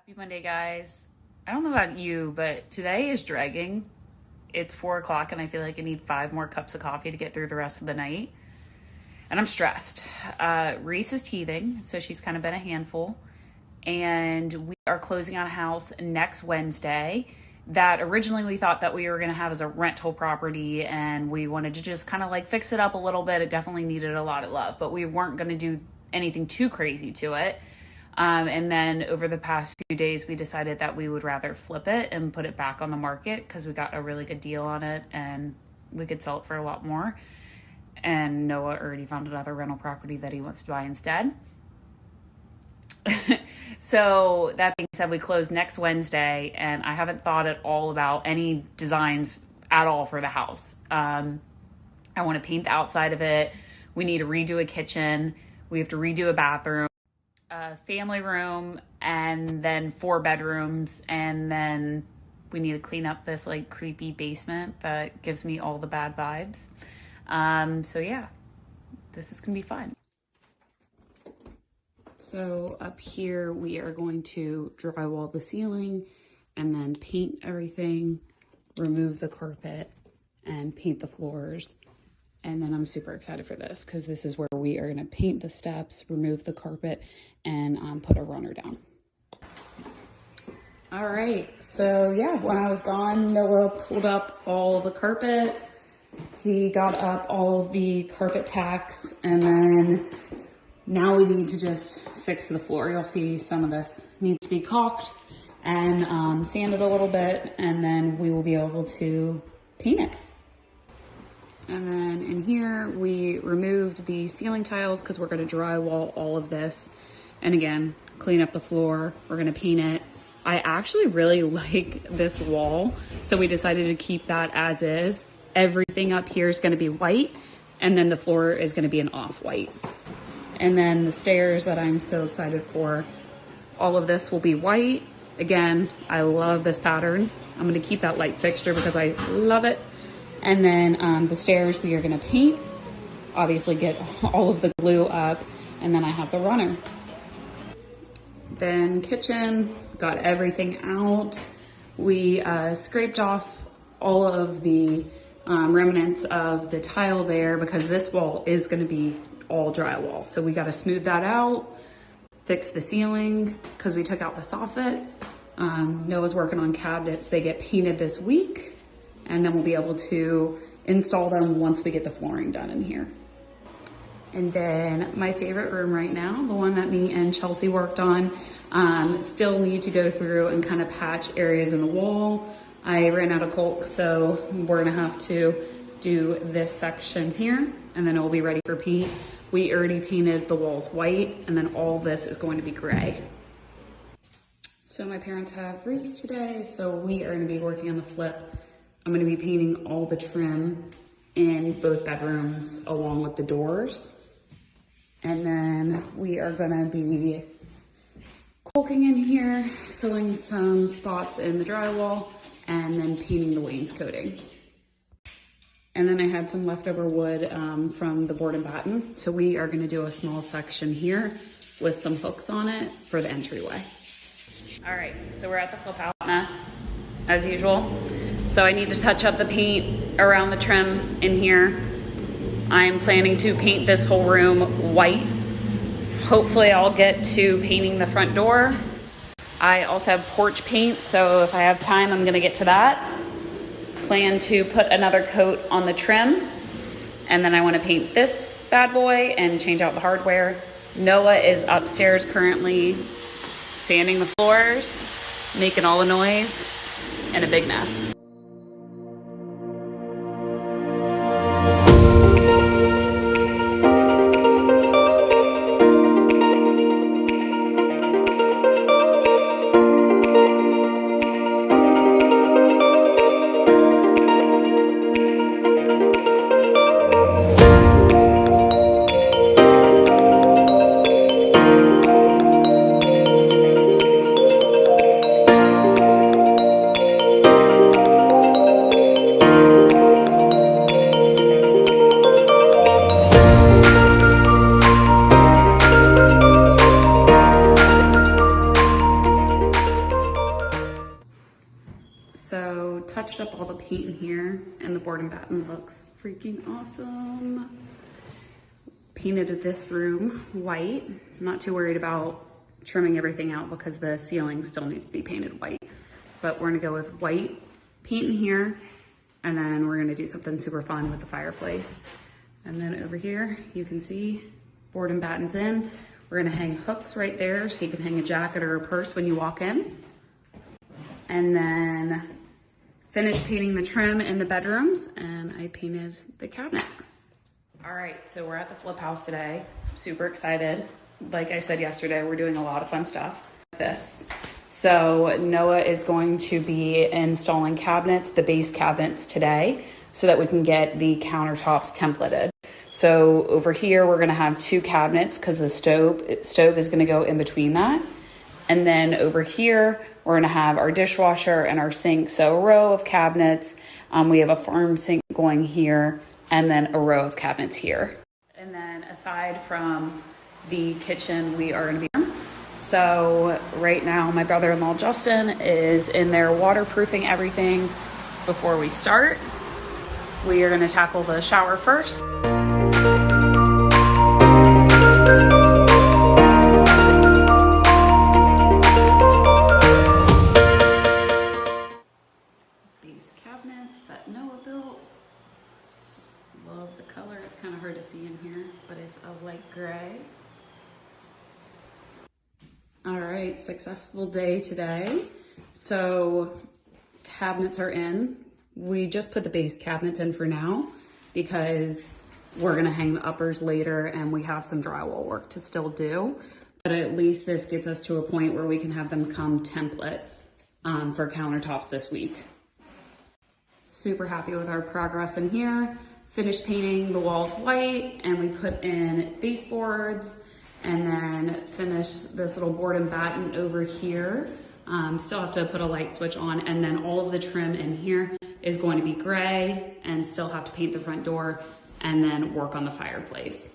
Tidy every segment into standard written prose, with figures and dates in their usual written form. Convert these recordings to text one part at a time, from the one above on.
Happy Monday, guys. I don't know about you, but today is dragging. It's 4 o'clock and I feel like I need 5 more cups of coffee to get through the rest of the night. And I'm stressed. Reese is teething, so she's kind of been a handful. And we are closing on a house next Wednesday that originally we thought that we were going to have as a rental property, and we wanted to just kind of like fix it up a little bit. It definitely needed a lot of love, but we weren't going to do anything too crazy to it. And then over the past few days, we decided that we would rather flip it and put it back on the market because we got a really good deal on it and we could sell it for a lot more. And Noah already found another rental property that he wants to buy instead. So that being said, we close next Wednesday and I haven't thought at all about any designs at all for the house. I want to paint the outside of it. We need to redo a kitchen. We have to redo a bathroom. A family room, and then 4 bedrooms, and then we need to clean up this like creepy basement that gives me all the bad vibes. So yeah, this is gonna be fun. So up here we are going to drywall the ceiling and then paint everything, remove the carpet, and paint the floors. And then I'm super excited for this because this is where we are going to paint the steps, remove the carpet, and put a runner down. All right, so yeah, when I was gone, Noah pulled up all the carpet. He got up all the carpet tacks, and then now we need to just fix the floor. You'll see some of this needs to be caulked and sanded a little bit, and then we will be able to paint it. And then in here, we removed the ceiling tiles because we're going to drywall all of this. And again, clean up the floor. We're going to paint it. I actually really like this wall, so we decided to keep that as is. Everything up here is going to be white, and then the floor is going to be an off-white. And then the stairs that I'm so excited for, all of this will be white. Again, I love this pattern. I'm going to keep that light fixture because I love it. And then the stairs we are going to paint, obviously get all of the glue up, and then I have the runner. Then kitchen, got everything out. We scraped off all of the remnants of the tile there because this wall is going to be all drywall. So we got to smooth that out, fix the ceiling because we took out the soffit. Noah's working on cabinets. They get painted this week. And then we'll be able to install them once we get the flooring done in here. And then my favorite room right now, the one that me and Chelsea worked on, still need to go through and kind of patch areas in the wall. I ran out of caulk, so we're gonna have to do this section here, and then it will be ready for paint. We already painted the walls white, and then all this is going to be gray. So my parents have Reese today, so we are gonna be working on the flip. I'm going to be painting all the trim in both bedrooms along with the doors. And then we are going to be caulking in here, filling some spots in the drywall, and then painting the wainscoting. And then I had some leftover wood from the board and batten. So we are going to do a small section here with some hooks on it for the entryway. All right, so we're at the flip house mess as usual. So I need to touch up the paint around the trim in here. I'm planning to paint this whole room white. Hopefully I'll get to painting the front door. I also have porch paint, so if I have time, I'm gonna get to that. Plan to put another coat on the trim, and then I wanna paint this bad boy and change out the hardware. Noah is upstairs currently sanding the floors, making all the noise, and a big mess. So touched up all the paint in here, and the board and batten looks freaking awesome. Painted this room white. Not too worried about trimming everything out because the ceiling still needs to be painted white. But we're gonna go with white paint in here, and then we're gonna do something super fun with the fireplace. And then over here, you can see board and battens in. We're gonna hang hooks right there so you can hang a jacket or a purse when you walk in. And then finished painting the trim in the bedrooms, and I painted the cabinet. All right, so we're at the flip house today. Super excited. Like I said yesterday, we're doing a lot of fun stuff. So Noah is going to be installing cabinets, the base cabinets today, so that we can get the countertops templated. So over here, we're gonna have 2 cabinets because the stove is gonna go in between that. And then over here, we're gonna have our dishwasher and our sink. So a row of cabinets. We have a farm sink going here, and then a row of cabinets here. And then aside from the kitchen, we are gonna be. So right now, my brother-in-law Justin is in there waterproofing everything before we start. We are gonna tackle the shower first. These cabinets that Noah built. Love the color. It's kind of hard to see in here, but it's a light gray. All right, successful day today. So cabinets are in. We just put the base cabinets in for now because we're gonna hang the uppers later and we have some drywall work to still do. But at least this gets us to a point where we can have them come template for countertops this week. Super happy with our progress in here. Finished painting the walls white, and we put in baseboards, and then finished this little board and batten over here. Still have to put a light switch on, and then all of the trim in here is going to be gray, and still have to paint the front door and then work on the fireplace.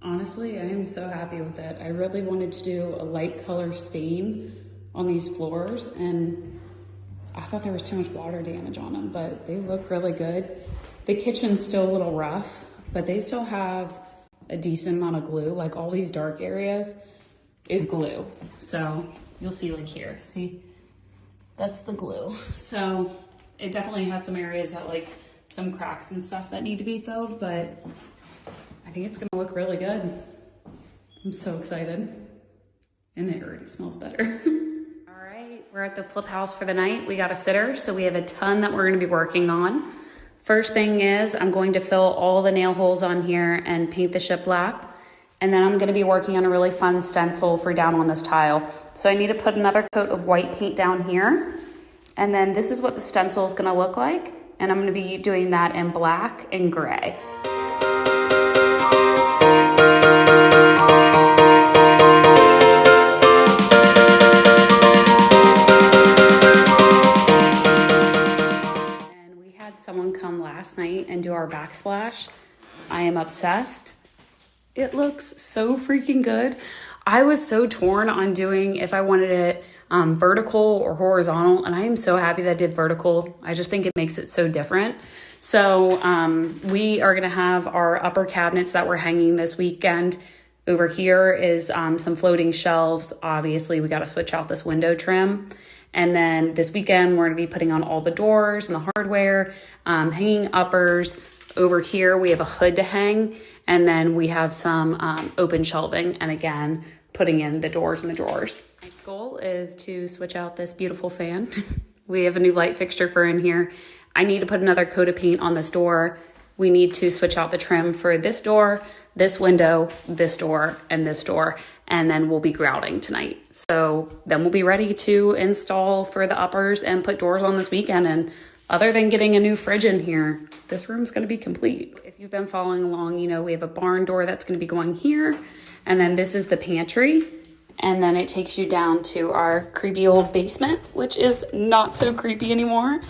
Honestly, I am so happy with it. I really wanted to do a light color stain on these floors, and I thought there was too much water damage on them, but they look really good. The kitchen's still a little rough, but they still have a decent amount of glue. Like all these dark areas is glue. So you'll see like here, see, that's the glue. So it definitely has some areas that like some cracks and stuff that need to be filled, but I think it's gonna look really good. I'm so excited. And it already smells better. All right, we're at the flip house for the night. We got a sitter, so we have a ton that we're gonna be working on. First thing is I'm going to fill all the nail holes on here and paint the shiplap. And then I'm gonna be working on a really fun stencil for down on this tile. So I need to put another coat of white paint down here. And then this is what the stencil is gonna look like. And I'm gonna be doing that in black and gray. Someone come last night and do our backsplash. I am obsessed. It looks so freaking good. I was so torn on doing if I wanted it vertical or horizontal, and I am so happy that I did vertical. I just think it makes it so different. So we are gonna have our upper cabinets that we're hanging this weekend. Over here is some floating shelves. Obviously, we gotta switch out this window trim. And then this weekend, we're gonna be putting on all the doors and the hardware, hanging uppers. Over here, we have a hood to hang, and then we have some open shelving, and again, putting in the doors and the drawers. My goal is to switch out this beautiful fan. We have a new light fixture for in here. I need to put another coat of paint on this door. We need to switch out the trim for this door, this window, this door, and this door, and then we'll be grouting tonight. So then we'll be ready to install for the uppers and put doors on this weekend, and other than getting a new fridge in here, this room's gonna be complete. If you've been following along, you know we have a barn door that's gonna be going here, and then this is the pantry, and then it takes you down to our creepy old basement, which is not so creepy anymore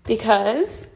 because